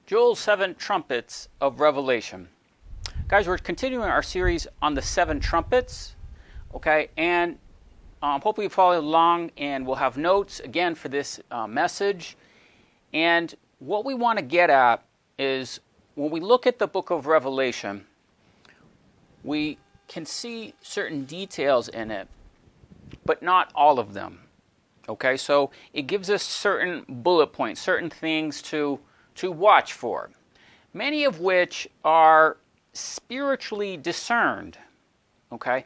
Joel's 7 Trumpets of Revelation. Guys, we're continuing our series on the 7 trumpets, okay? And hopefully you follow along, and we'll have notes, again, for this message. And what we want to get at is, when we look at the book of Revelation, we can see certain details in it, but not all of them, okay? So it gives us certain bullet points, certain things to watch for, many of which are spiritually discerned, okay?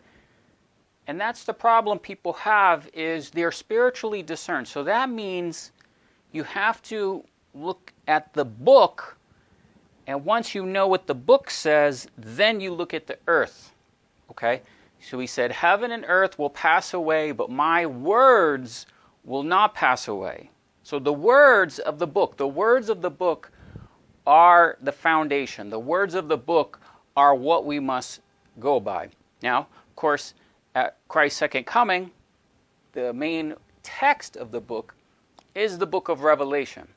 And that's the problem people have, is they're spiritually discerned. So that means you have to look at the book, and once you know what the book says, then you look at the earth, okay? So he said, heaven and earth will pass away, but my words will not pass away. So the words of the book are the foundation. The words of the book are what we must go by. Now, of course, at Christ's second coming, the main text of the book is the book of Revelation.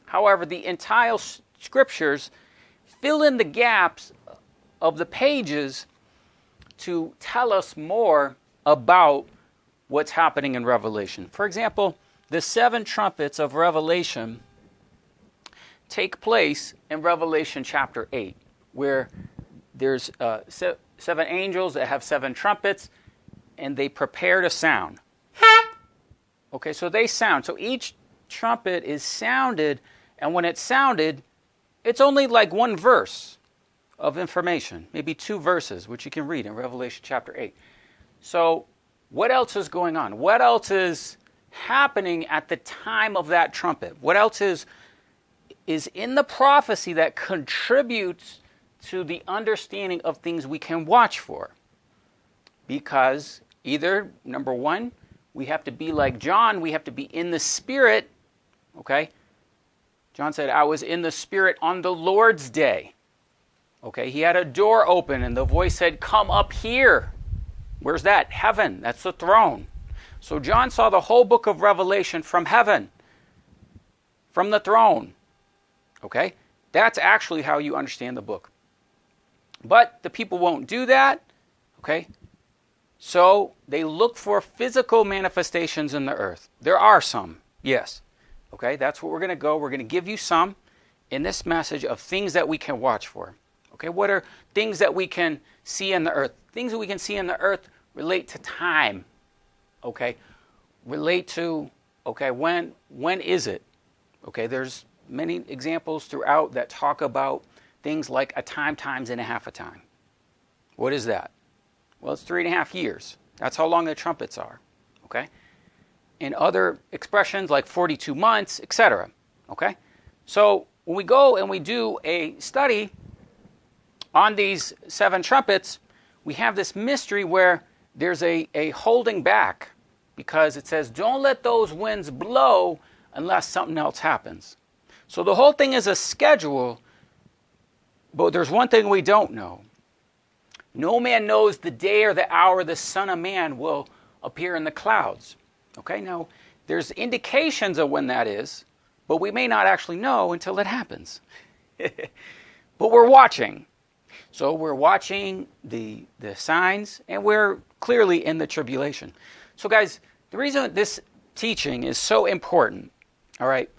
However, the entire scriptures fill in the gaps of the pages to tell us more about what's happening in Revelation. For example, the 7 trumpets of Revelation take place in Revelation chapter 8, where there's 7 angels that have 7 trumpets, and they prepare to sound. Okay, so they sound. So each trumpet is sounded, and when it's sounded, it's only like one verse of information, maybe 2 verses, which you can read in Revelation chapter 8. So what else is going on? What else is happening at the time of that trumpet? What else is in the prophecy that contributes to the understanding of things we can watch for? Because either, number one, we have to be like John, we have to be in the Spirit, okay? John said, I was in the Spirit on the Lord's day. Okay, he had a door open, and the voice said, come up here. Where's that? Heaven. That's the throne. So John saw the whole book of Revelation from heaven, from the throne. Okay? That's actually how you understand the book. But the people won't do that. Okay? So they look for physical manifestations in the earth. There are some, yes. Okay? That's what we're going to go. We're going to give you some in this message of things that we can watch for. Okay? What are things that we can see in the earth? Things that we can see in the earth relate to time. Okay? Relate to, okay, when is it? Okay, there's many examples throughout that talk about things like a time times and a half a time. What is that? Well, it's 3.5 years. That's how long the trumpets are. Okay? And other expressions like 42 months, etc. Okay? So when we go and we do a study on these 7 trumpets, we have this mystery where there's a holding back, because it says, don't let those winds blow unless something else happens. So the whole thing is a schedule, but there's one thing we don't know. No man knows the day or the hour the Son of Man will appear in the clouds. Okay, now there's indications of when that is, but we may not actually know until it happens. But we're watching. So we're watching the signs, and we're clearly in the tribulation. So guys, the reason this teaching is so important, all right,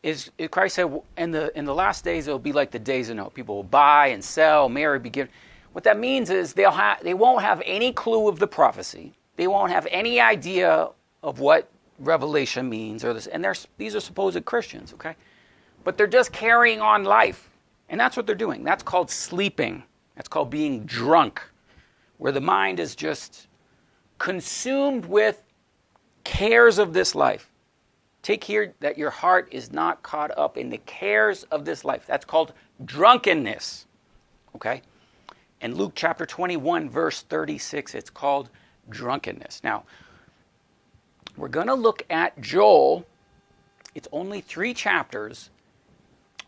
is Christ said in the last days it will be like the days of Noah. People will buy and sell, marry, begin. What that means is they won't have any clue of the prophecy. They won't have any idea of what Revelation means, or this. And these are supposed Christians, okay? But they're just carrying on life, and that's what they're doing. That's called sleeping. That's called being drunk, where the mind is just consumed with cares of this life. Take care that your heart is not caught up in the cares of this life. That's called drunkenness. Okay? In Luke chapter 21, verse 36, it's called drunkenness. Now, we're going to look at Joel. It's only 3 chapters.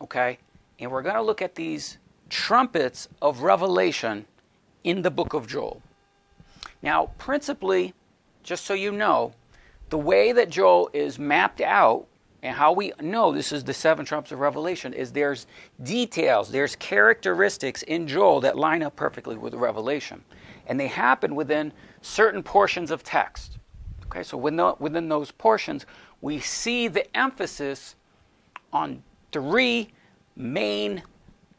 Okay? And we're going to look at these trumpets of Revelation in the book of Joel. Now, principally, just so you know, the way that Joel is mapped out And how we know this is the 7 trumpets of Revelation is there's details, there's characteristics in Joel that line up perfectly with Revelation. And they happen within certain portions of text. Okay, so within those portions, we see the emphasis on 3 main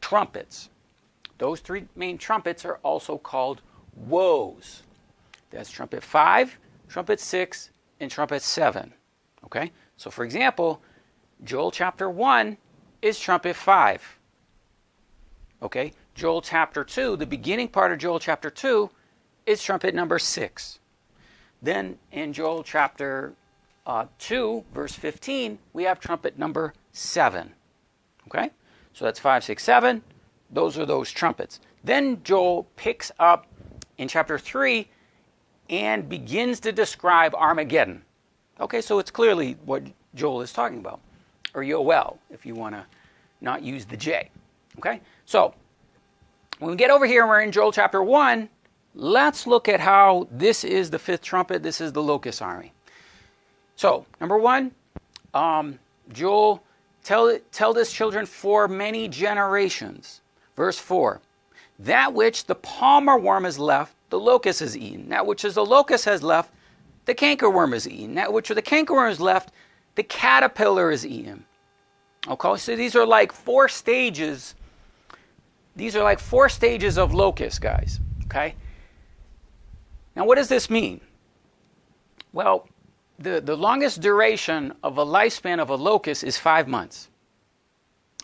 trumpets. Those 3 main trumpets are also called woes. That's trumpet 5, trumpet 6, and trumpet 7. Okay? So for example, Joel chapter 1 is trumpet 5. Okay? Joel chapter 2, the beginning part of Joel chapter 2 is trumpet number 6. Then in Joel chapter 2, verse 15, we have trumpet number 7. Okay? So that's 5, 6, 7. Those are those trumpets. Then Joel picks up in chapter 3 and begins to describe Armageddon. Okay, so it's clearly what Joel is talking about. Or Yoel, if you want to not use the J. Okay? So, when we get over here and we're in Joel chapter 1, let's look at how this is the 5th trumpet. This is the locust army. So, number 1, Joel, tell this children for many generations. Verse 4, that which the palmer worm has left, the locust has eaten. That which is the locust has left, the cankerworm is eaten. That which the cankerworm is left, the caterpillar is eaten. Okay, so these are like 4 stages. These are like 4 stages of locusts, guys. Okay? Now, what does this mean? Well, the longest duration of a lifespan of a locust is 5 months.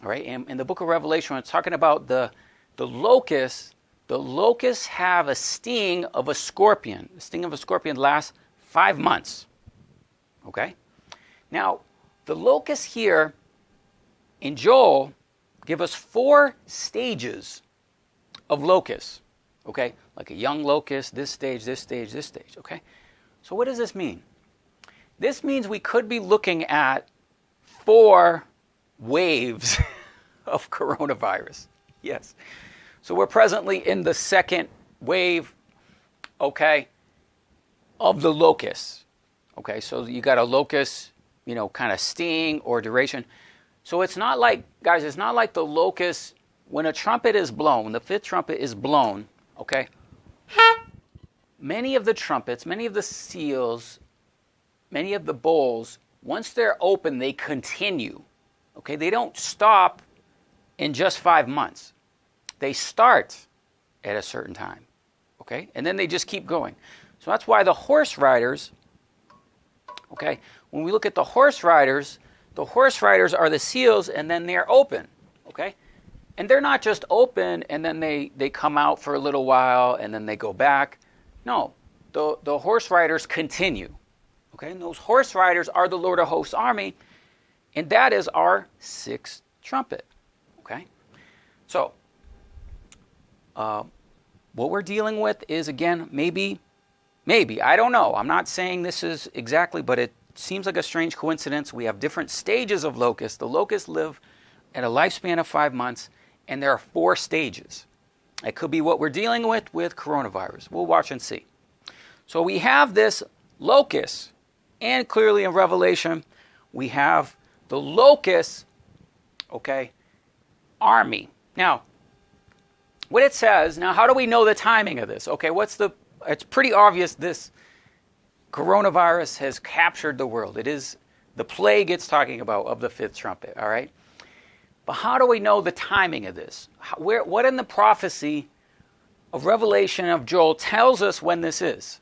All right? And in the book of Revelation, when it's talking about the locusts have a sting of a scorpion. The sting of a scorpion lasts 5 months. Okay? Now, the locusts here in Joel give us 4 stages of locusts. Okay? Like a young locust, this stage, this stage, this stage. Okay? So what does this mean? This means we could be looking at 4 waves of coronavirus. Yes. So we're presently in the 2nd wave, okay, of the locusts. Okay, so you got a locust, kind of sting or duration. So it's not like, guys, it's not like the locust, when a trumpet is blown, the 5th trumpet is blown, okay, many of the trumpets, many of the seals, many of the bowls, once they're open, they continue. Okay, they don't stop in just 5 months. They start at a certain time. Okay, and then they just keep going. So that's why the horse riders, okay, when we look at the horse riders are the seals and then they're open. Okay, and they're not just open and then they come out for a little while and then they go back. No, the horse riders continue. Okay, and those horse riders are the Lord of Hosts army, and that is our 6th trumpet. Okay, so what we're dealing with is, again, maybe, I don't know. I'm not saying this is exactly, but it seems like a strange coincidence. We have different stages of locusts. The locusts live at a lifespan of 5 months, and there are 4 stages. It could be what we're dealing with coronavirus. We'll watch and see. So we have this locust, and clearly in Revelation, we have the locust, okay, army. Now, what it says, now how do we know the timing of this? Okay, it's pretty obvious this coronavirus has captured the world. It is the plague it's talking about of the 5th trumpet, all right? But how do we know the timing of this? What in the prophecy of Revelation of Joel tells us when this is?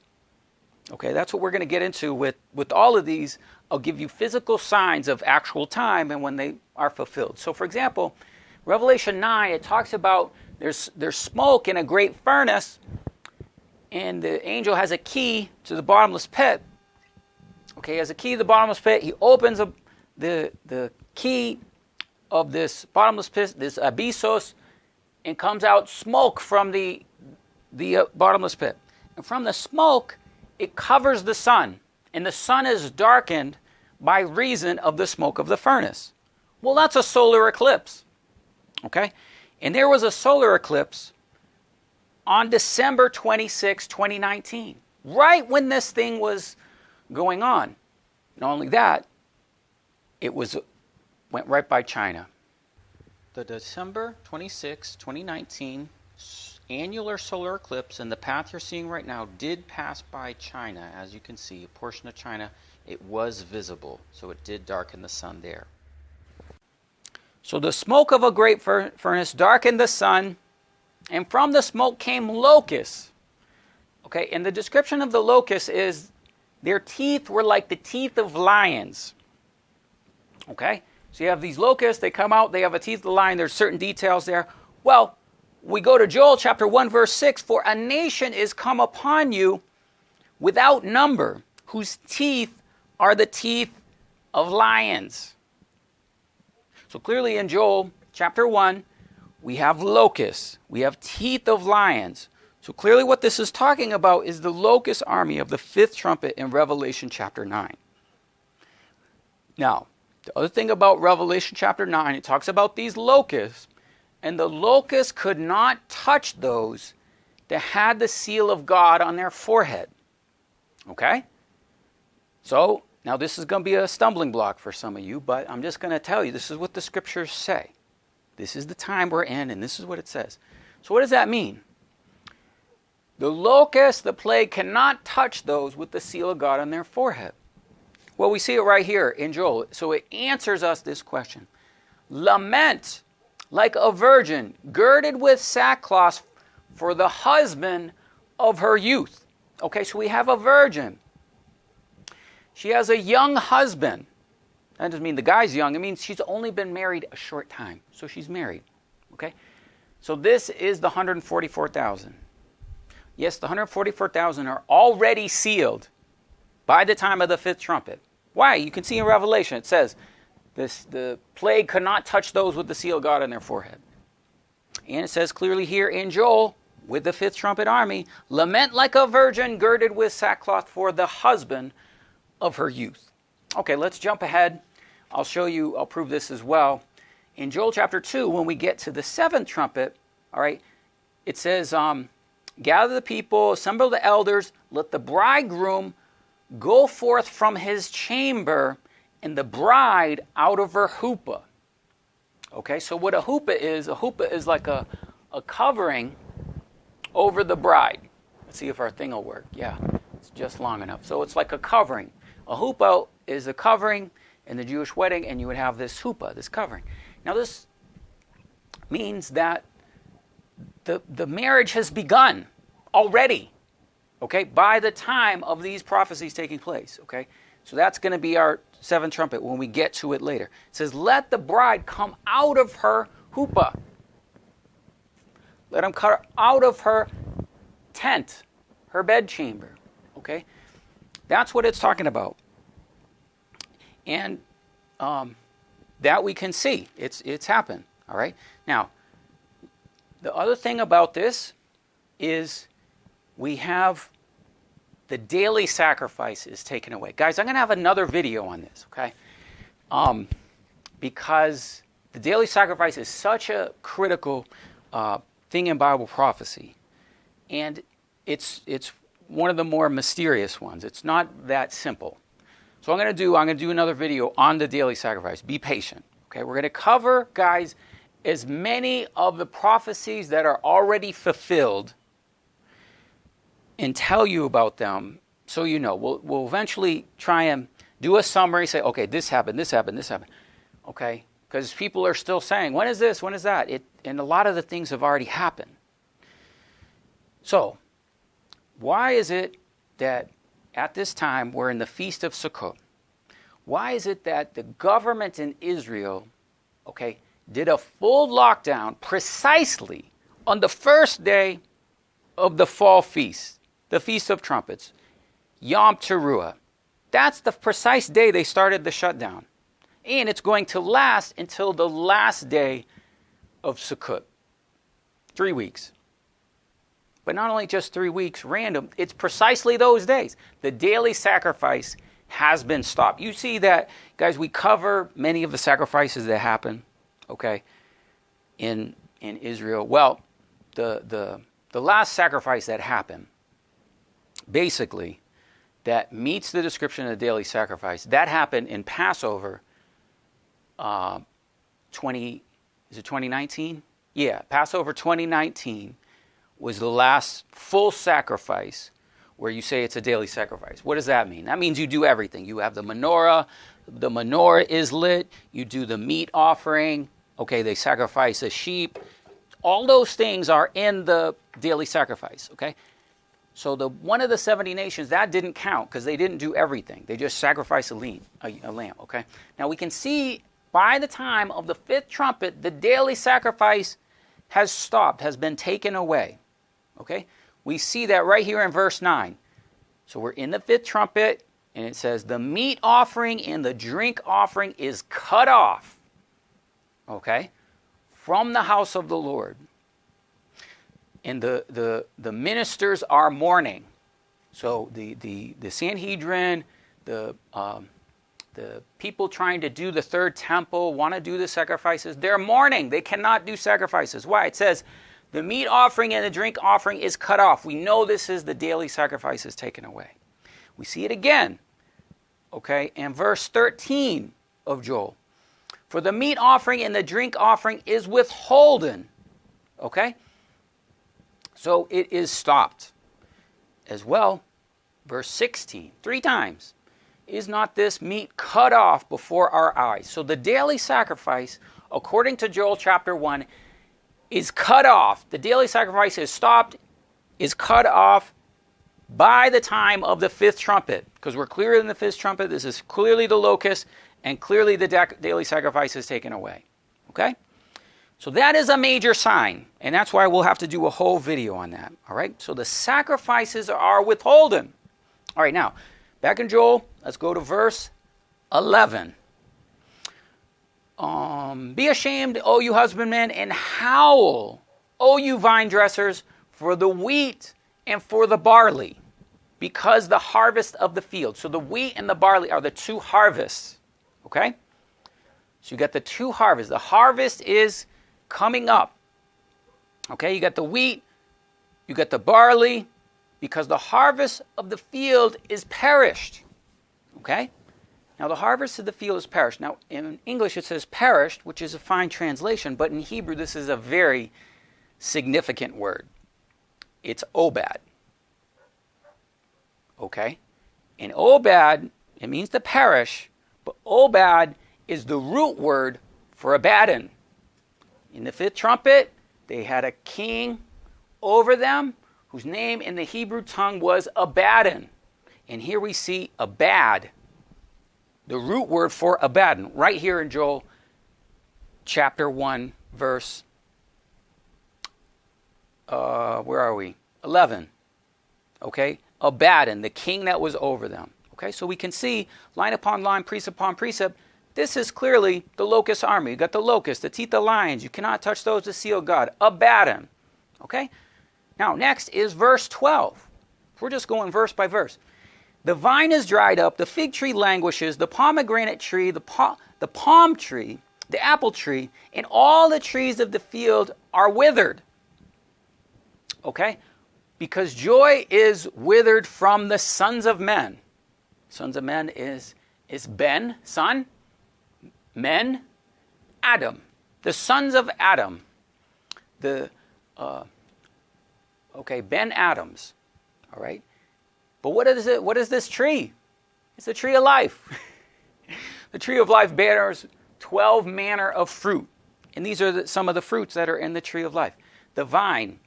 Okay, that's what we're going to get into with all of these. I'll give you physical signs of actual time and when they are fulfilled. So, for example, Revelation 9, it talks about there's smoke in a great furnace, and the angel has a key to the bottomless pit. Okay, he has a key to the bottomless pit. He opens up the key of this bottomless pit, this abyssos, and comes out smoke from the bottomless pit. And from the smoke, it covers the sun, and the sun is darkened by reason of the smoke of the furnace. Well, that's a solar eclipse. Okay? And there was a solar eclipse on December 26, 2019, right when this thing was going on. Not only that, it went right by China. The December 26, 2019 annular solar eclipse, and the path you're seeing right now, did pass by China. As you can see, a portion of China, it was visible, so it did darken the sun there. So the smoke of a great furnace darkened the sun, and from the smoke came locusts. Okay, and the description of the locusts is their teeth were like the teeth of lions. Okay, so you have these locusts, they come out, they have a teeth of the lion, there's certain details there. Well, we go to Joel chapter 1 verse 6, for a nation is come upon you without number, whose teeth are the teeth of lions. So clearly in Joel chapter 1, we have locusts, we have teeth of lions. So clearly what this is talking about is the locust army of the fifth trumpet in Revelation chapter 9. Now, the other thing about Revelation chapter 9, it talks about these locusts, and the locusts could not touch those that had the seal of God on their forehead. Okay? So, now this is going to be a stumbling block for some of you, but I'm just going to tell you, this is what the scriptures say. This is the time we're in, and this is what it says. So what does that mean? The locust, the plague, cannot touch those with the seal of God on their forehead. Well, we see it right here in Joel. So it answers us this question. Lament like a virgin girded with sackcloth for the husband of her youth. Okay, so we have a virgin. She has a young husband. That doesn't mean the guy's young. It means she's only been married a short time. So she's married. Okay? So this is the 144,000. Yes, the 144,000 are already sealed by the time of the fifth trumpet. Why? You can see in Revelation, it says, the plague could not touch those with the seal of God on their forehead. And it says clearly here in Joel, with the fifth trumpet army, lament like a virgin girded with sackcloth for the husband of her youth. Okay, let's jump ahead. I'll show you, I'll prove this as well. In Joel chapter 2, when we get to the seventh trumpet, all right, it says, gather the people, assemble the elders, let the bridegroom go forth from his chamber, and the bride out of her huppah. Okay, so what a huppah is like a covering over the bride. Let's see if our thing will work. Yeah, it's just long enough. So it's like a covering. A huppah is a covering in the Jewish wedding, and you would have this huppah, this covering. Now this means that the marriage has begun already, okay, by the time of these prophecies taking place, okay? So that's going to be our seventh trumpet when we get to it later. It says, let the bride come out of her huppah. Let him come out of her tent, her bedchamber, okay? That's what it's talking about. And that we can see. It's happened, all right? Now, the other thing about this is we have the daily sacrifice is taken away. Guys, I'm going to have another video on this, okay? Because the daily sacrifice is such a critical thing in Bible prophecy. And it's one of the more mysterious ones. It's not that simple. So I'm going to do another video on the daily sacrifice. Be patient, okay? We're going to cover, guys, as many of the prophecies that are already fulfilled and tell you about them, so you know. We'll eventually try and do a summary, say, okay, this happened, okay? Because people are still saying, when is this, when is that? And a lot of the things have already happened. So, why is it that at this time we're in the Feast of Sukkot? Why is it that the government in Israel, okay, did a full lockdown precisely on the first day of the fall feast, the Feast of Trumpets, Yom Teruah? That's the precise day they started the shutdown. And it's going to last until the last day of Sukkot. 3 weeks. But not only just 3 weeks, random, it's precisely those days. The daily sacrifice has been stopped. You see that, guys, we cover many of the sacrifices that happen, okay, in Israel. Well, the last sacrifice that happened, basically, that meets the description of the daily sacrifice, that happened in Passover is it 2019? Yeah, Passover 2019 was the last full sacrifice where you say it's a daily sacrifice. What does that mean? That means you do everything. You have the menorah is lit, you do the meat offering, okay, they sacrifice a sheep. All those things are in the daily sacrifice, okay? So one of the 70 nations, that didn't count because they didn't do everything. They just sacrificed a lamb, okay? Now we can see by the time of the fifth trumpet, the daily sacrifice has stopped, has been taken away, okay? We see that right here in verse 9. So we're in the fifth trumpet, and it says, the meat offering and the drink offering is cut off, okay, from the house of the Lord. And the ministers are mourning. So the Sanhedrin, the people trying to do the third temple, want to do the sacrifices, they're mourning. They cannot do sacrifices. Why? It says, the meat offering and the drink offering is cut off. We know this is the daily sacrifices taken away. We see it again, okay, in verse 13 of Joel. For the meat offering and the drink offering is withholden, okay? So it is stopped. As well, verse 16, 3 times. Is not this meat cut off before our eyes? So the daily sacrifice, according to Joel chapter 1, is cut off. The daily sacrifice is stopped, is cut off by the time of the fifth trumpet. Because we're clear in the fifth trumpet. This is clearly the locust, and clearly the daily sacrifice is taken away. Okay? So that is a major sign, and that's why we'll have to do a whole video on that. All right? So the sacrifices are withholden. All right, now, back in Joel, let's go to verse 11. Be ashamed, O you husbandmen, and howl, O you vine dressers, for the wheat and for the barley, because the harvest of the field. So the wheat and the barley are the 2 harvests. Okay? So you got the 2 harvests. The harvest is coming up. Okay, you got the wheat, you got the barley, because the harvest of the field is perished. Okay? Now the harvest of the field is perished. Now in English it says perished, which is a fine translation, but in Hebrew this is a very significant word. It's obad. Okay? And obad, it means to perish, but obad is the root word for Abaddon. In the fifth trumpet, they had a king over them whose name in the Hebrew tongue was Abaddon. And here we see Abad, the root word for Abaddon, right here in Joel chapter 1, verse, where are we? 11. Okay? Abaddon, the king that was over them. Okay, so we can see line upon line, precept upon precept, this is clearly the locust army. You got the locust, the teeth of lions. You cannot touch those to seal God. Abaddon. Okay? Now, next is verse 12. We're just going verse by verse. The vine is dried up, the fig tree languishes, the pomegranate tree, the palm tree, the apple tree, and all the trees of the field are withered. Okay? Because joy is withered from the sons of men. Sons of men is Ben, son, men, Adam. The sons of Adam. Ben Adams. All right? But what is it? What is this tree? It's the tree of life. The tree of life bears 12 manner of fruit. And these are some of the fruits that are in the tree of life. The vine,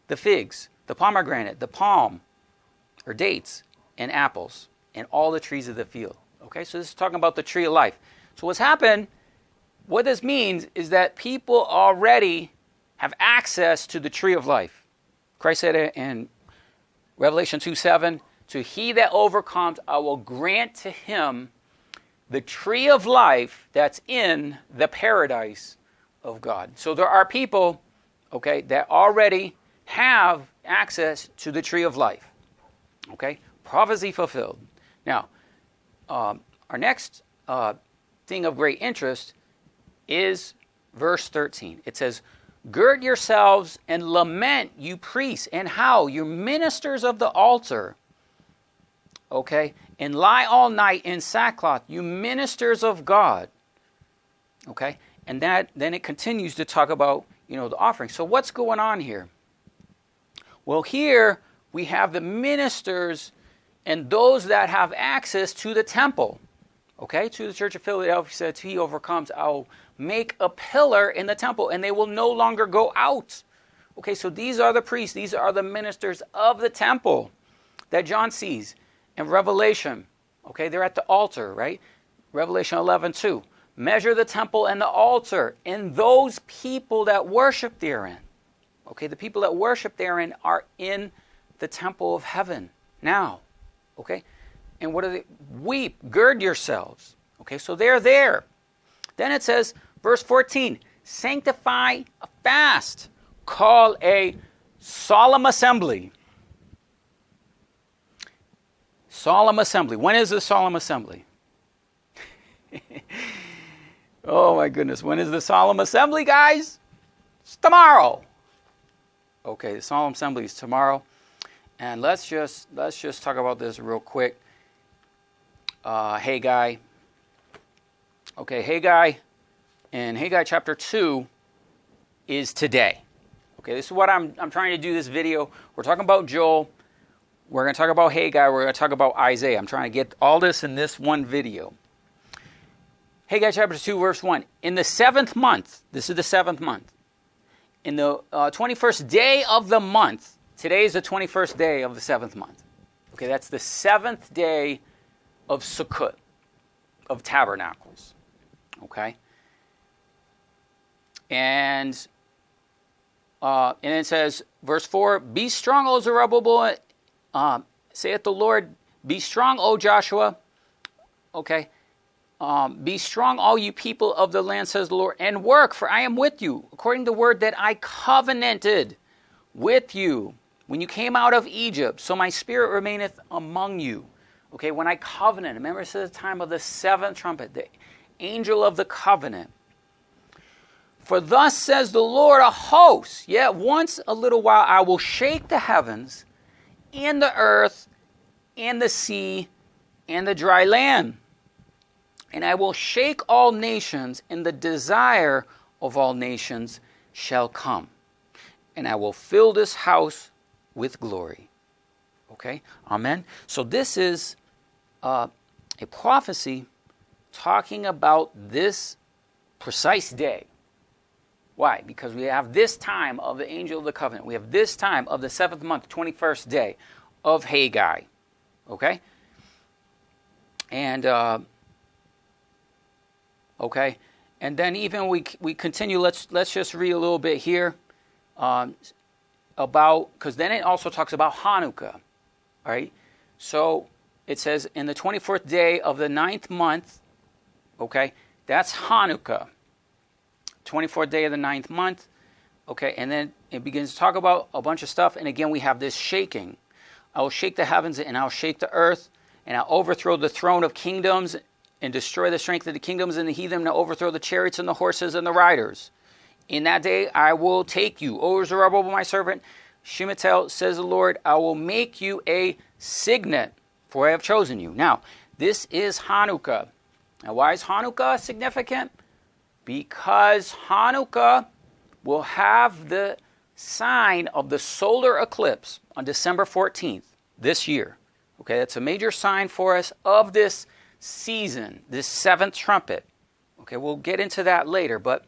the figs, the pomegranate, the palm, or dates, and apples, and all the trees of the field. Okay, so this is talking about the tree of life. So what's happened, what this means is that people already have access to the tree of life. Christ said in Revelation 2:7, to he that overcomes, I will grant to him the tree of life that's in the paradise of God. So there are people, okay, that already have access to the tree of life. Okay, prophecy fulfilled. Now, our next thing of great interest is verse 13. It says, gird yourselves and lament, you priests, and howl, you ministers of the altar. Okay, and lie all night in sackcloth, you ministers of God. Okay? And then it continues to talk about, the offering. So what's going on here? Well, here we have the ministers and those that have access to the temple. Okay? To the church of Philadelphia says, he overcomes, I'll make a pillar in the temple, and they will no longer go out. Okay, so these are the priests. These are the ministers of the temple that John sees in Revelation. Okay, they're at the altar, right? Revelation 11:2. Measure the temple and the altar, and those people that worship therein. Okay, the people that worship therein are in the temple of heaven now. Okay, and what do they? Weep, gird yourselves. Okay, so they're there. Then it says, verse 14, sanctify a fast, call a solemn assembly. Solemn assembly. When is the solemn assembly? Oh my goodness. When is the solemn assembly, guys? It's tomorrow. Okay, the solemn assembly is tomorrow. And let's just talk about this real quick. Haggai. Okay, Haggai in Haggai chapter 2 is today. Okay, this is what I'm trying to do this video. We're talking about Joel. We're going to talk about Haggai. We're going to talk about Isaiah. I'm trying to get all this in this one video. Haggai chapter 2, verse 1. In the 7th month, this is the 7th month, in the 21st day of the month, today is the 21st day of the 7th month. Okay, that's the 7th day of Sukkot, of Tabernacles. Okay? And it says, verse 4, be strong, O Zerubbabel, saith the Lord, be strong, O Joshua. Okay. Be strong, all you people of the land, says the Lord, and work, for I am with you, according to the word that I covenanted with you when you came out of Egypt. So my spirit remaineth among you. Okay, when I covenant, remember this is the time of the 7th trumpet, the angel of the covenant. For thus says the Lord of hosts, yet once a little while I will shake the heavens and the earth and the sea and the dry land. And I will shake all nations, and the desire of all nations shall come. And I will fill this house with glory. Okay? Amen? So this is a prophecy talking about this precise day. Why? Because we have this time of the angel of the covenant. We have this time of the 7th month, 21st day of Haggai. Okay? And okay, and then even we continue. Let's just read a little bit here about, because then it also talks about Hanukkah. All right, so it says in the 24th day of the 9th month. Okay, that's Hanukkah. 24th day of the 9th month. Okay, and then it begins to talk about a bunch of stuff. And again, we have this shaking. I will shake the heavens and I'll shake the earth, and I'll overthrow the throne of kingdoms and destroy the strength of the kingdoms and the heathen, and overthrow the chariots and the horses and the riders. In that day I will take you, O Zerubbabel, my servant, Shemitah, says the Lord, I will make you a signet, for I have chosen you. Now, this is Hanukkah. Now, why is Hanukkah significant? Because Hanukkah will have the sign of the solar eclipse on December 14th this year. Okay, that's a major sign for us of this season, this 7th trumpet. Okay, we'll get into that later, but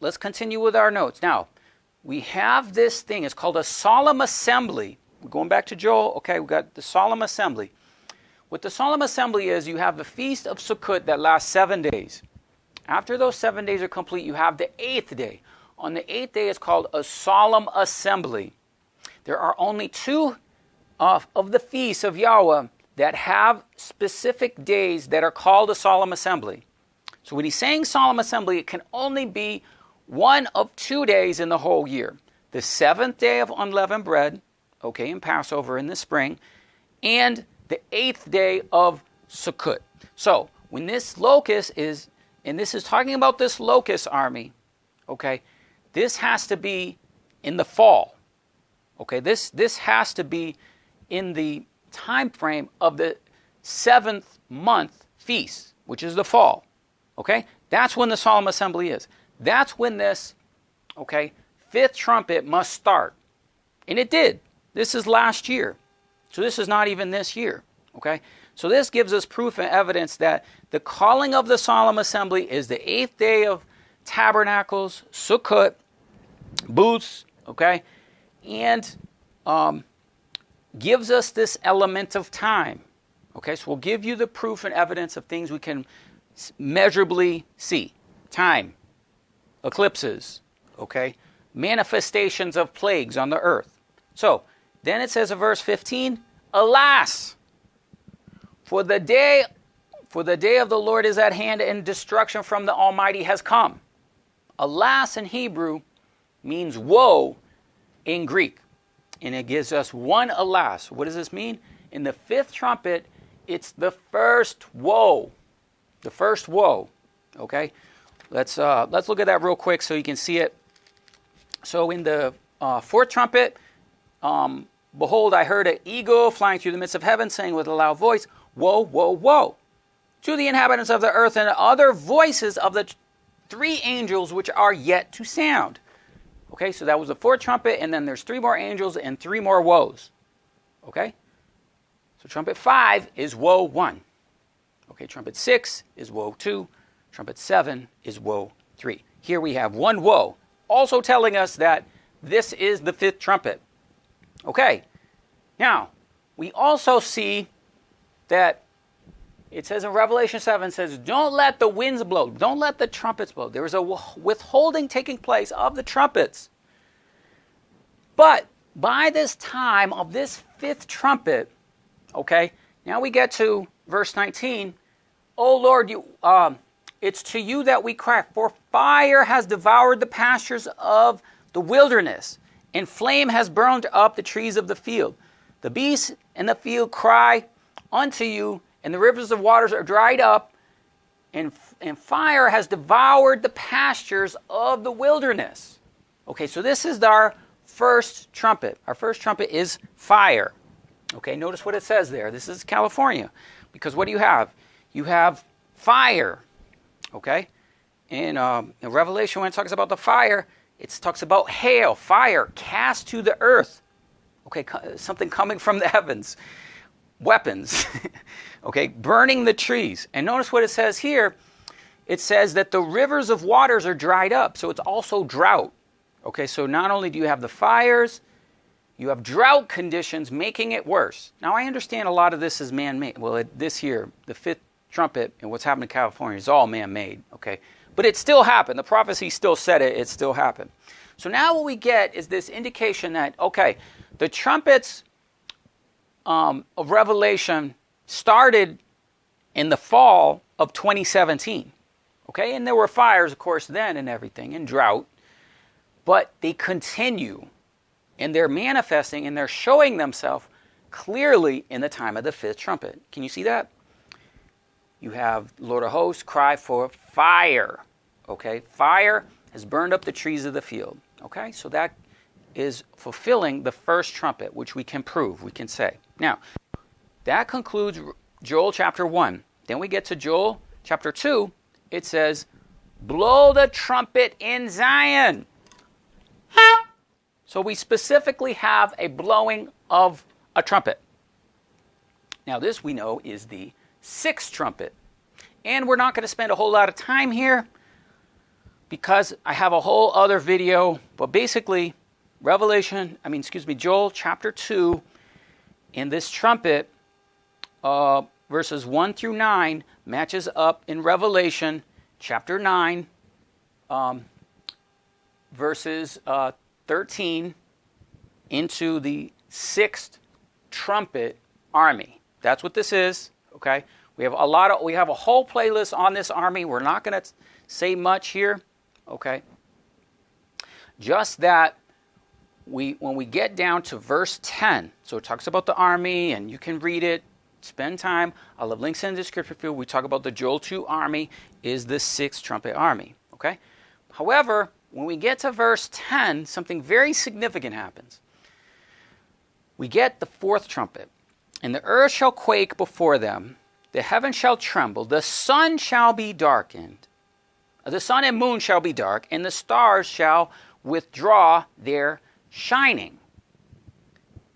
let's continue with our notes. Now, we have this thing, it's called a Solemn Assembly. We're going back to Joel. Okay, we got the Solemn Assembly. What the Solemn Assembly is, you have the Feast of Sukkot that lasts 7 days. After those 7 days are complete, you have the 8th day. On the 8th day, it's called a Solemn Assembly. There are only 2 of the feasts of Yahweh that have specific days that are called a solemn assembly. So when he's saying solemn assembly, it can only be one of 2 days in the whole year. The 7th day of unleavened bread, okay, in Passover in the spring, and the 8th day of Sukkot. So when this locust is, and this is talking about this locust army, okay, this has to be in the fall. Okay, this has to be in the time frame of the 7th month feast, which is the fall. Okay, That's when the Solemn Assembly is. That's when this, fifth trumpet must start. And it did. This is last year. So this is not even this year. So this gives us proof and evidence that the calling of the Solemn Assembly is the 8th day of Tabernacles, Sukkot, booths, and gives us this element of time. So we'll give you the proof and evidence of things we can measurably see. Time, eclipses, manifestations of plagues on the earth. So then it says in verse 15, alas, for the day of the Lord is at hand, and destruction from the Almighty has come. Alas in Hebrew means woe in Greek. And it gives us one alas. What does this mean? In the fifth trumpet, it's the first woe. The first woe. Let's look at that real quick so you can see it. So in the fourth trumpet, behold, I heard an eagle flying through the midst of heaven, saying with a loud voice, woe, woe, woe, to the inhabitants of the earth, and other voices of the three angels which are yet to sound. So that was the fourth trumpet, and then there's 3 more angels and 3 more woes. So trumpet 5 is woe 1. Trumpet 6 is woe 2. Trumpet 7 is woe 3. Here we have 1 woe, also telling us that this is the fifth trumpet. Now, we also see that it says in Revelation 7, says, don't let the winds blow. Don't let the trumpets blow. There is a withholding taking place of the trumpets. But by this time of this fifth trumpet, now we get to verse 19. O Lord, it's to you that we cry, for fire has devoured the pastures of the wilderness, and flame has burned up the trees of the field. The beasts in the field cry unto you, and the rivers of waters are dried up, and fire has devoured the pastures of the wilderness. So this is our first trumpet. Our first trumpet is fire. Notice what it says there. This is California. Because what do you have? You have fire. In Revelation, when it talks about the fire, it talks about hail, fire, cast to the earth. Something coming from the heavens. Weapons. Burning the trees. And notice what it says here. It says that the rivers of waters are dried up. So it's also drought. So not only do you have the fires, you have drought conditions making it worse. Now, I understand a lot of this is man-made. Well, this year, the fifth trumpet and what's happened in California is all man-made. But it still happened. The prophecy still said it. It still happened. So now what we get is this indication that, the trumpets of Revelation started in the fall of 2017. And there were fires, of course, then and everything, and drought. But they continue, and they're manifesting, and they're showing themselves clearly in the time of the fifth trumpet. Can you see that? You have Lord of Hosts cry for fire. Fire has burned up the trees of the field. So that is fulfilling the first trumpet, which we can prove, we can say. Now, that concludes Joel chapter 1. Then we get to Joel chapter 2. It says, blow the trumpet in Zion. So we specifically have a blowing of a trumpet. Now this we know is the sixth trumpet. And we're not going to spend a whole lot of time here because I have a whole other video. But basically, Joel chapter 2, and this trumpet, verses 1 through 9, matches up in Revelation chapter 9, verses 13 into the sixth trumpet army. That's what this is. We have a whole playlist on this army. We're not going to say much here. Just that when we get down to verse 10, so it talks about the army, and you can read it, spend time. I'll have links in the description field. We talk about the Joel 2 army is the sixth trumpet army. However, when we get to verse 10, something very significant happens. We get the fourth trumpet. And the earth shall quake before them, the heaven shall tremble, the sun shall be darkened, The sun and moon shall be dark, and the stars shall withdraw their shining.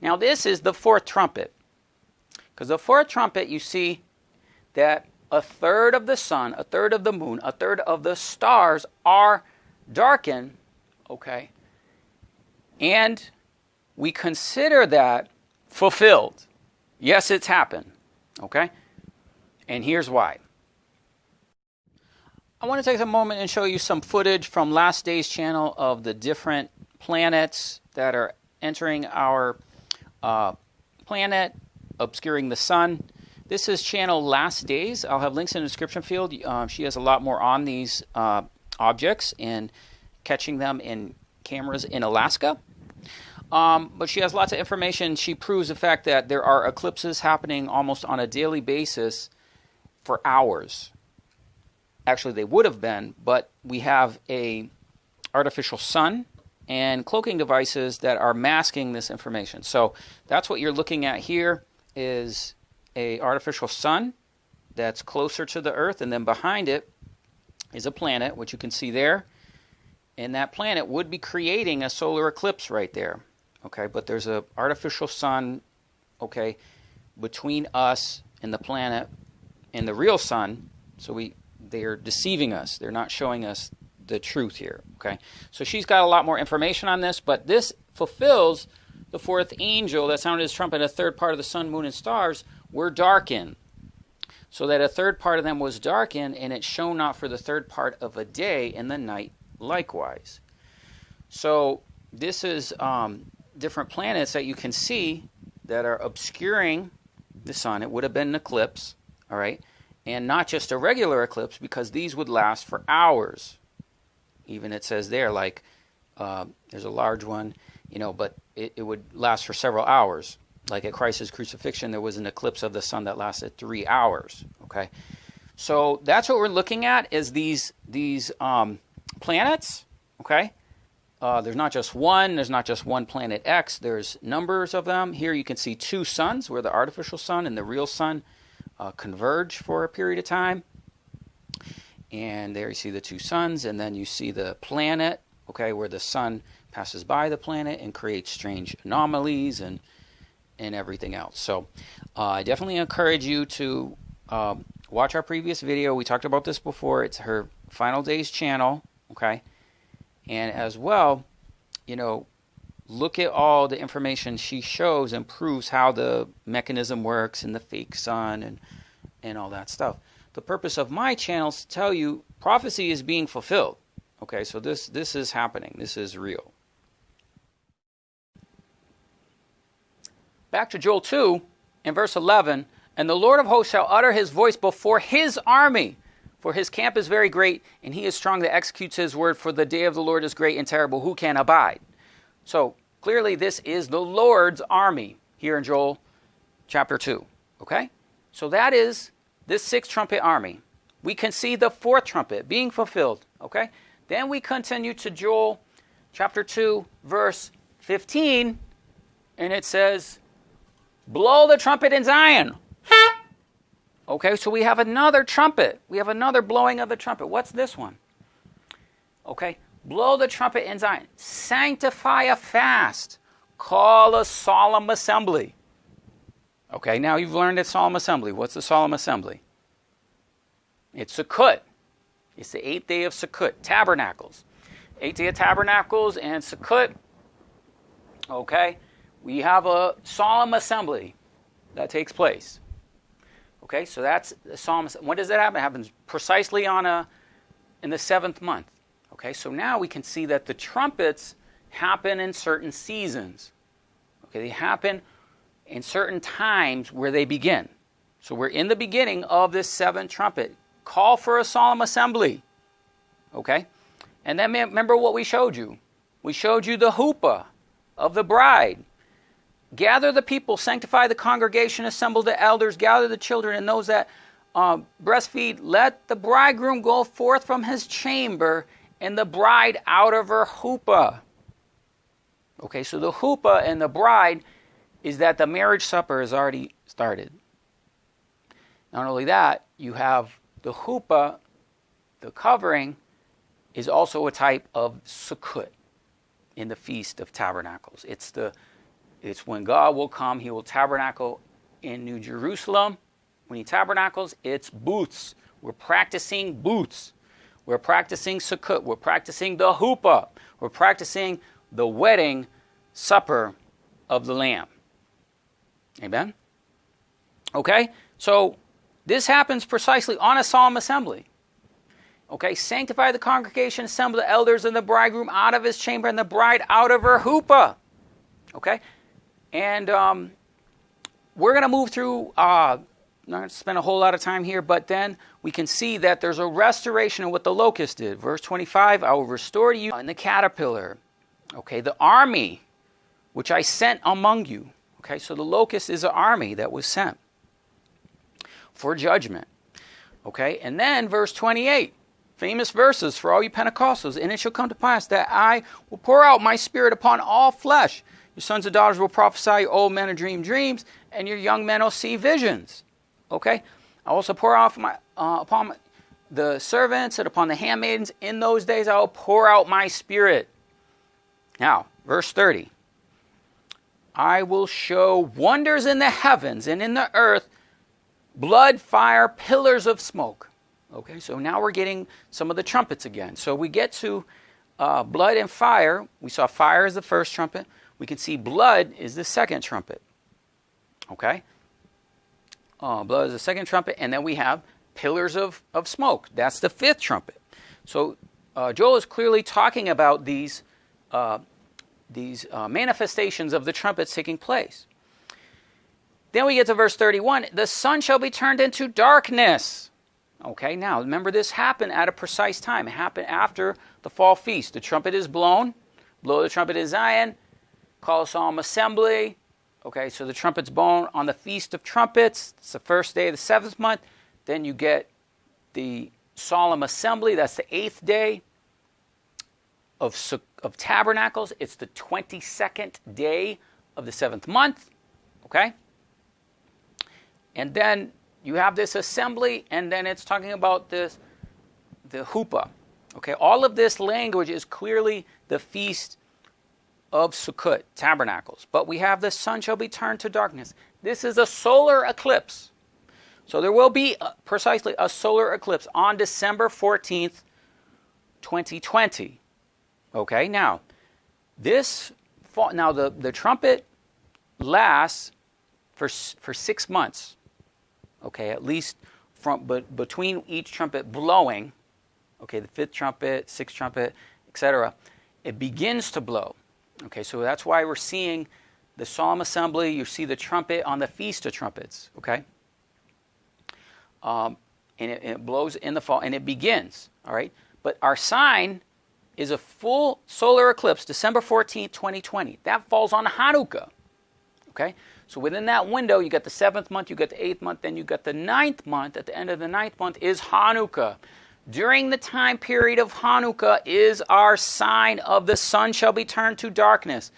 Now this is the fourth trumpet. Because the fourth trumpet, you see that a third of the sun, a third of the moon, a third of the stars are darkened, okay? And we consider that fulfilled. Yes, it's happened, okay? And here's why. I want to take a moment and show you some footage from last day's channel of the different planets that are entering our planet, obscuring the sun. This is channel Last Days. I'll have links in the description field. She has a lot more on these objects and catching them in cameras in Alaska. But she has lots of information. She proves the fact that there are eclipses happening almost on a daily basis for hours. Actually, they would have been, but we have a artificial sun and cloaking devices that are masking this information. So that's what you're looking at here is a artificial sun that's closer to the Earth, and then behind it is a planet, which you can see there. And that planet would be creating a solar eclipse right there. Okay, but there's an artificial sun, okay, between us and the planet and the real sun. So they're deceiving us. They're not showing us the truth here. Okay, so she's got a lot more information on this, but this fulfills the fourth angel that sounded his trumpet. A third part of the sun, moon, and stars were darkened, so that a third part of them was darkened, and it shone not for the third part of a day, and the night likewise. So this is different planets that you can see that are obscuring the sun. It would have been an eclipse, all right, and not just a regular eclipse, because these would last for hours. Even it says there, like, there's a large one, you know, but it would last for several hours. Like at Christ's crucifixion, there was an eclipse of the sun that lasted 3 hours, okay? So that's what we're looking at is these planets, okay? There's not just one. There's not just one planet X. There's numbers of them. Here you can see two suns, where the artificial sun and the real sun converge for a period of time. And there you see the two suns, and then you see the planet, okay, where the sun passes by the planet and creates strange anomalies and everything else. So I definitely encourage you to watch our previous video. We talked about this before. It's her Final Days channel, okay? And as well, you know, look at all the information she shows and proves how the mechanism works and the fake sun and all that stuff. The purpose of my channel is to tell you prophecy is being fulfilled. Okay, so this is happening. This is real. Back to Joel 2 in verse 11. And the Lord of hosts shall utter his voice before his army. For his camp is very great, and he is strong that executes his word. For the day of the Lord is great and terrible. Who can abide? So clearly this is the Lord's army here in Joel chapter 2. Okay? So that is this sixth trumpet army. We can see the fourth trumpet being fulfilled. Okay? Then we continue to Joel chapter 2 verse 15. And it says, blow the trumpet in Zion. Okay, so we have another trumpet. We have another blowing of the trumpet. What's this one? Okay, blow the trumpet in Zion. Sanctify a fast. Call a solemn assembly. Okay, now you've learned at solemn assembly. What's the solemn assembly? It's Sukkot. It's the 8th day of Sukkot, tabernacles. 8th day of tabernacles and Sukkot. Okay, we have a solemn assembly that takes place. Okay, so that's the solemn. When does that happen? It happens precisely in the 7th month. Okay, so now we can see that the trumpets happen in certain seasons. Okay, they happen in certain times where they begin. So we're in the beginning of this 7th trumpet. Call for a solemn assembly. Okay, and then remember what we showed you. We showed you the huppah of the bride. Gather the people, sanctify the congregation, assemble the elders, gather the children and those that breastfeed. Let the bridegroom go forth from his chamber and the bride out of her huppah. Okay, so the huppah and the bride is that the marriage supper has already started. Not only that, you have the huppah, the covering, is also a type of Sukkot in the Feast of Tabernacles. It's when God will come. He will tabernacle in New Jerusalem. When he tabernacles, it's booths. We're practicing booths. We're practicing Sukkot. We're practicing the huppah. We're practicing the wedding supper of the Lamb. Amen? Okay? So this happens precisely on a solemn assembly. Okay? Sanctify the congregation, assemble the elders and the bridegroom out of his chamber and the bride out of her huppah. Okay? And we're going to move through, not going to spend a whole lot of time here, but then we can see that there's a restoration of what the locust did. Verse 25, I will restore to you in the caterpillar, okay, the army which I sent among you. Okay, so the locust is an army that was sent for judgment. Okay, and then verse 28, famous verses for all you Pentecostals. And it shall come to pass that I will pour out my spirit upon all flesh. Your sons and daughters will prophesy, your old men will dream dreams, and your young men will see visions. Okay, I also pour out upon the servants and upon the handmaidens. In those days I will pour out my spirit. Now, verse 30. I will show wonders in the heavens and in the earth, blood, fire, pillars of smoke. Okay, so now we're getting some of the trumpets again. So we get to blood and fire. We saw fire as the first trumpet. We can see blood is the second trumpet. Okay, blood is the second trumpet, and then we have pillars of smoke. That's the fifth trumpet. So Joel is clearly talking about these manifestations of the trumpets taking place. Then we get to verse 31. The sun shall be turned into darkness. Okay, now remember this happened at a precise time. It happened after the fall feast. The trumpet is blown. Blow the trumpet in Zion. Call a solemn assembly. Okay, so the trumpet's blown on the Feast of Trumpets. It's the first day of the 7th month. Then you get the Solemn Assembly. That's the 8th day of Tabernacles. It's the 22nd day of the 7th month. Okay? And then you have this assembly, and then it's talking about the huppah. Okay? All of this language is clearly the Feast of Sukkot, Tabernacles. But we have the sun shall be turned to darkness. This is a solar eclipse. So there will be precisely a solar eclipse on December 14th, 2020. Okay, now, the trumpet lasts for 6 months. Okay, at least between each trumpet blowing, okay, the 5th trumpet, 6th trumpet, etc., it begins to blow. Okay, so that's why we're seeing the Solemn Assembly. You see the trumpet on the Feast of Trumpets. Okay, and it blows in the fall, and it begins. All right, but our sign is a full solar eclipse, December 14th, 2020. That falls on Hanukkah. Okay, so within that window, you got the 7th month, you got the 8th month, then you got the 9th month. At the end of the 9th month is Hanukkah. During the time period of Hanukkah is our sign of the sun shall be turned to darkness.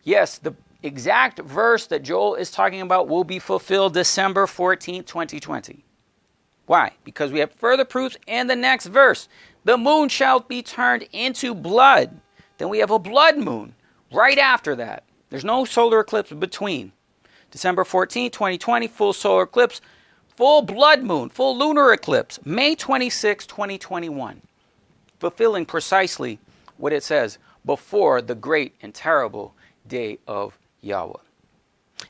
Yes, the exact verse that Joel is talking about will be fulfilled December 14th, 2020. Why? Because we have further proofs in the next verse. The moon shall be turned into blood. Then we have a blood moon right after that. There's no solar eclipse between. December 14th, 2020, full solar eclipse. Full blood moon, full lunar eclipse, May 26, 2021, fulfilling precisely what it says, before the great and terrible day of Yahweh.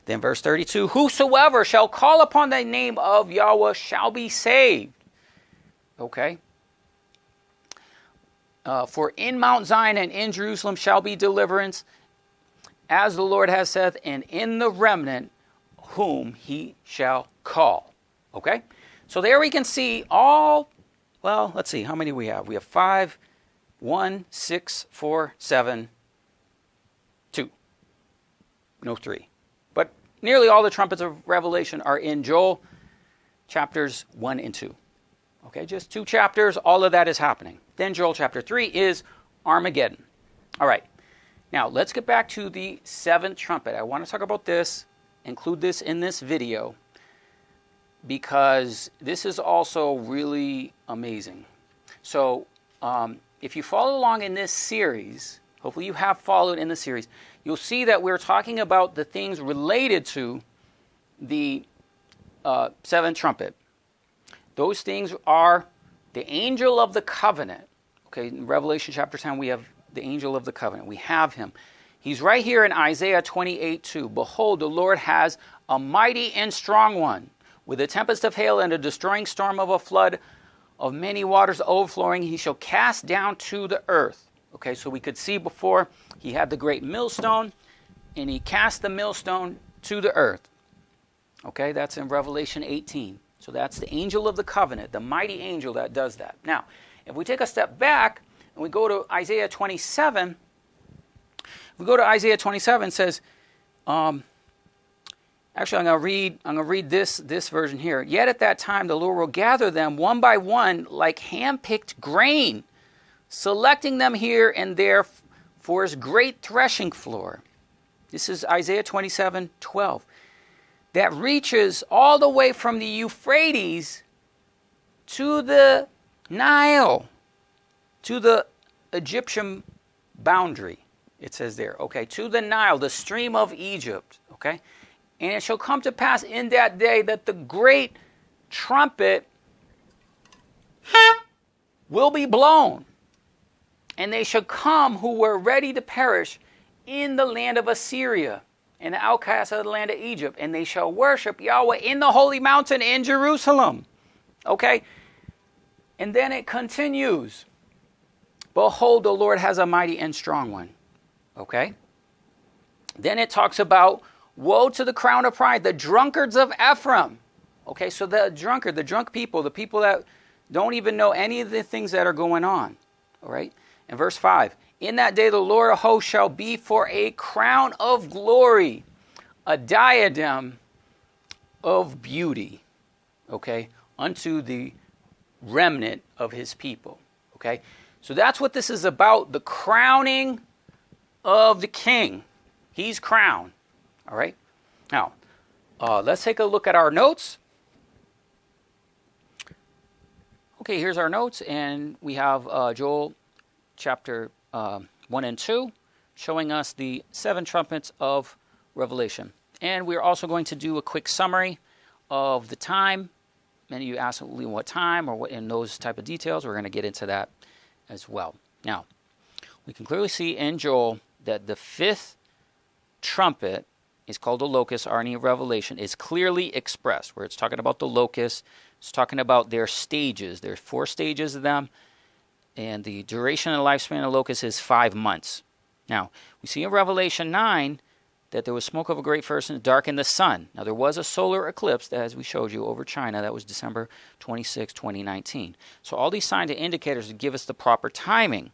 Then verse 32, whosoever shall call upon the name of Yahweh shall be saved. Okay? For in Mount Zion and in Jerusalem shall be deliverance, as the Lord has said, and in the remnant whom he shall call. Okay, so there we can see let's see, how many we have? We have 5, 1, 6, 4, 7, 2. No 3. But nearly all the trumpets of Revelation are in Joel chapters 1 and 2. Okay, just 2 chapters, all of that is happening. Then Joel chapter 3 is Armageddon. All right, now let's get back to the 7th trumpet. I want to talk about this, include this in this video, because this is also really amazing. So if you follow along in this series, hopefully you have followed in the series, you'll see that we're talking about the things related to the seventh trumpet. Those things are the angel of the covenant. Okay, in Revelation chapter 10, we have the angel of the covenant. We have him. He's right here in Isaiah 28:2. Behold, the Lord has a mighty and strong one, with a tempest of hail and a destroying storm of a flood of many waters overflowing. He shall cast down to the earth. Okay, so we could see before he had the great millstone, and he cast the millstone to the earth. Okay, that's in Revelation 18. So that's the angel of the covenant, the mighty angel that does that. Now, if we take a step back and we go to Isaiah 27, it says, actually, I'm going to read this version here. Yet at that time the Lord will gather them one by one like hand-picked grain, selecting them here and there for his great threshing floor. This is Isaiah 27:12. That reaches all the way from the Euphrates to the Nile, to the Egyptian boundary, it says there, okay, to the Nile, the stream of Egypt, okay? And it shall come to pass in that day that the great trumpet will be blown, and they shall come who were ready to perish in the land of Assyria, and the outcasts of the land of Egypt, and they shall worship Yahweh in the holy mountain in Jerusalem. Okay? And then it continues. Behold, the Lord has a mighty and strong one. Okay? Then it talks about, woe to the crown of pride, the drunkards of Ephraim. Okay, so the drunk people, the people that don't even know any of the things that are going on. All right? In verse 5, in that day the Lord of hosts shall be for a crown of glory, a diadem of beauty, okay, unto the remnant of his people, okay? So that's what this is about, the crowning of the king. He's crowned, all right? Now, let's take a look at our notes. Okay, here's our notes, and we have Joel chapter 1 and 2, showing us the 7 trumpets of Revelation. And we're also going to do a quick summary of the time. Many of you asked what time or what in those type of details. We're going to get into that as well. Now, we can clearly see in Joel that the 5th trumpet is called the locust, or in Revelation, is clearly expressed, where it's talking about the locust. It's talking about their stages. There's 4 stages of them. And the duration of the lifespan of the locust is 5 months. Now, we see in Revelation 9 that there was smoke of a great furnace and darkened the sun. Now, there was a solar eclipse, as we showed you, over China. That was December 26, 2019. So all these signs and indicators give us the proper timing.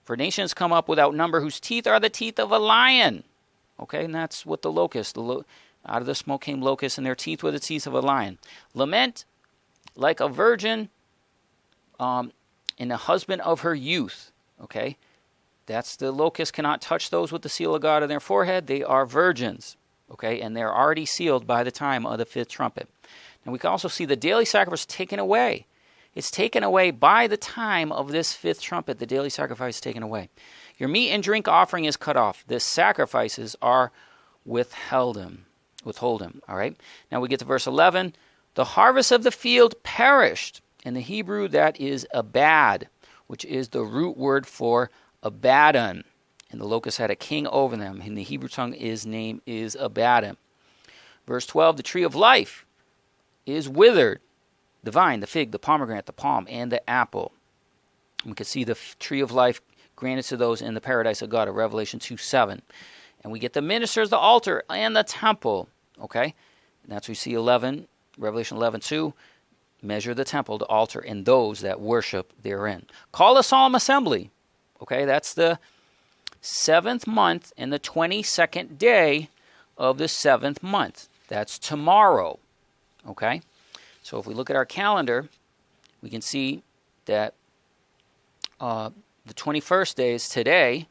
For nations come up without number, whose teeth are the teeth of a lion. Okay, and that's what the locust, out of the smoke came locusts, and their teeth were the teeth of a lion. Lament like a virgin, in the husband of her youth, okay? That's the locust cannot touch those with the seal of God on their forehead. They are virgins, okay? And they're already sealed by the time of the 5th trumpet. And we can also see the daily sacrifice taken away. It's taken away by the time of this 5th trumpet. The daily sacrifice is taken away. Your meat and drink offering is cut off. The sacrifices are withholden, all right? Now we get to verse 11. The harvest of the field perished. In the Hebrew, that is abad, which is the root word for Abaddon. And the locust had a king over them. In the Hebrew tongue, his name is Abaddon. Verse 12, the tree of life is withered. The vine, the fig, the pomegranate, the palm, and the apple. We can see the tree of life granted to those in the paradise of God of Revelation 2:7. And we get the ministers, the altar, and the temple. Okay? And that's what we see Revelation 11:2. Measure the temple, the altar, and those that worship therein. Call a solemn assembly. Okay, that's the 7th month and the 22nd day of the 7th month. That's tomorrow. Okay, so if we look at our calendar, we can see that the 21st day is today.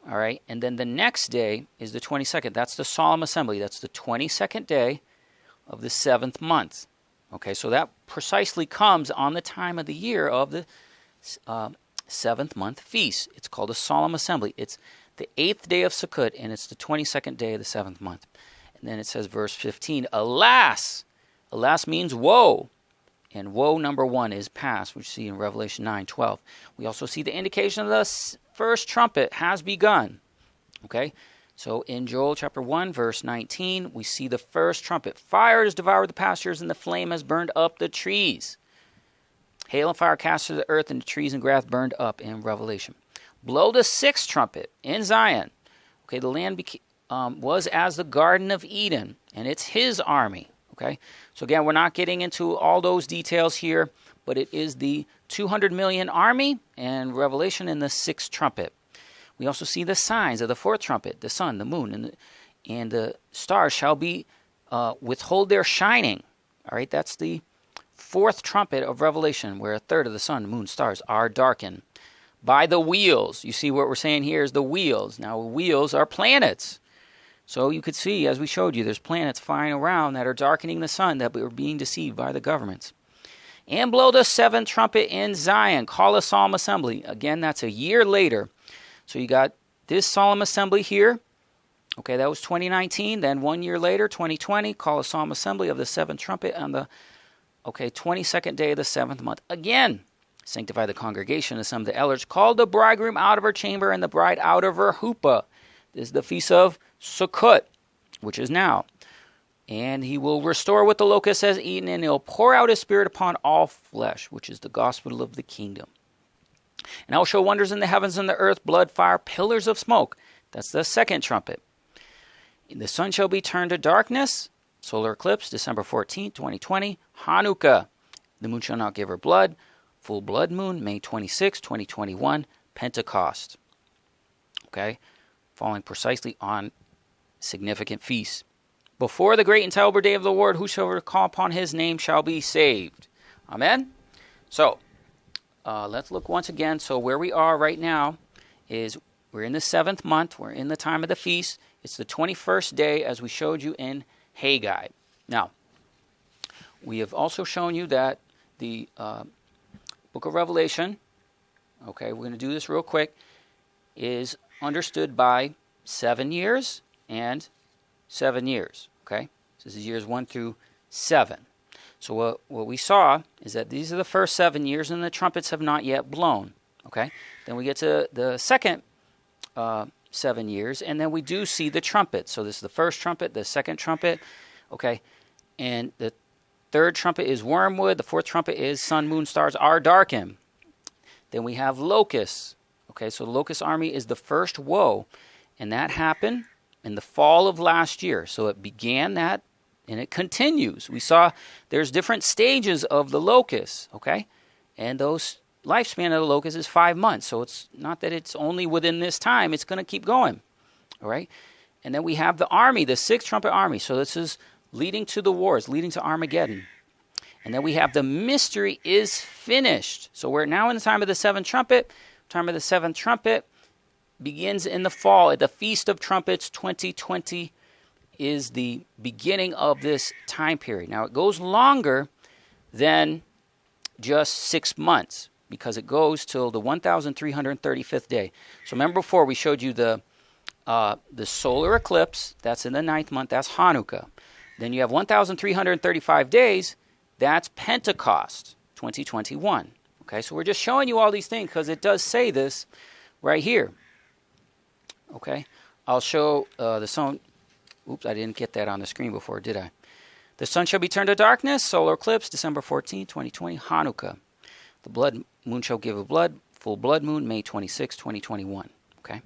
All right, and then the next day is the 22nd. That's the solemn assembly. That's the 22nd day of the 7th month. Okay, so that precisely comes on the time of the year of the 7th month feast. It's called a Solemn Assembly. It's the 8th day of Sukkot, and it's the 22nd day of the 7th month. And then it says, verse 15, alas! Alas means woe. And woe number 1 is past, which you see in Revelation 9:12. We also see the indication of the first trumpet has begun. Okay? So in Joel chapter 1, verse 19, we see the first trumpet. Fire has devoured the pastures, and the flame has burned up the trees. Hail and fire cast to the earth, and the trees and grass burned up in Revelation. Blow the 6th trumpet in Zion. Okay, the land was as the Garden of Eden, and it's his army. Okay, so again, we're not getting into all those details here, but it is the 200 million army and Revelation in the 6th trumpet. We also see the signs of the 4th trumpet, the sun, the moon, and the stars shall be withhold their shining. All right, that's the 4th trumpet of Revelation, where a third of the sun, moon, stars are darkened by the wheels. You see what we're saying here is the wheels. Now, wheels are planets. So you could see, as we showed you, there's planets flying around that are darkening the sun, that are being deceived by the governments. And blow the 7th trumpet in Zion. Call a solemn assembly. Again, that's a year later. So you got this solemn assembly here. Okay, that was 2019. Then 1 year later, 2020, call a solemn assembly of the 7th trumpet on the 22nd day of the 7th month. Again, sanctify the congregation, and some of the elders called the bridegroom out of her chamber and the bride out of her chuppah. This is the feast of Sukkot, which is now. And he will restore what the locust has eaten, and he'll pour out his spirit upon all flesh, which is the gospel of the kingdom. And I will show wonders in the heavens and the earth, blood, fire, pillars of smoke. That's the 2nd trumpet. And the sun shall be turned to darkness. Solar eclipse, December 14, 2020. Hanukkah. The moon shall not give her blood. Full blood moon, May 26, 2021. Pentecost. Okay? Falling precisely on significant feasts. Before the great and terrible day of the Lord, whosoever call upon his name shall be saved. Amen? So, let's look once again. So where we are right now is we're in the 7th month. We're in the time of the feast. It's the 21st day, as we showed you in Haggai. Now, we have also shown you that the book of Revelation, okay, we're going to do this real quick, is understood by 7 years and 7 years, okay? So this is years 1 through 7. So what we saw is that these are the first 7 years, and the trumpets have not yet blown, okay? Then we get to the second 7 years, and then we do see the trumpet. So this is the first trumpet, the 2nd trumpet, okay? And the 3rd trumpet is wormwood. The 4th trumpet is sun, moon, stars are darkened. Then we have locusts. Okay, so the locust army is the first woe, and that happened in the fall of last year. So it began that, and it continues. We saw there's different stages of the locust, okay? And those lifespan of the locust is 5 months. So it's not that it's only within this time. It's going to keep going, all right? And then we have the army, the 6th trumpet army. So this is leading to the wars, leading to Armageddon. And then we have the mystery is finished. So we're now in the time of the 7th trumpet. Time of the 7th trumpet begins in the fall. At the Feast of Trumpets 2020 is the beginning of this time period. Now, it goes longer than just 6 months because it goes till the 1,335th day. So remember before we showed you the solar eclipse. That's in the 9th month. That's Hanukkah. Then you have 1,335 days. That's Pentecost 2021. Okay, so we're just showing you all these things because it does say this right here. Okay, I'll show the sun. Oops, I didn't get that on the screen before, did I? The sun shall be turned to darkness, solar eclipse, December 14, 2020, Hanukkah. The blood moon shall give a blood, full blood moon, May 26, 2021. Okay.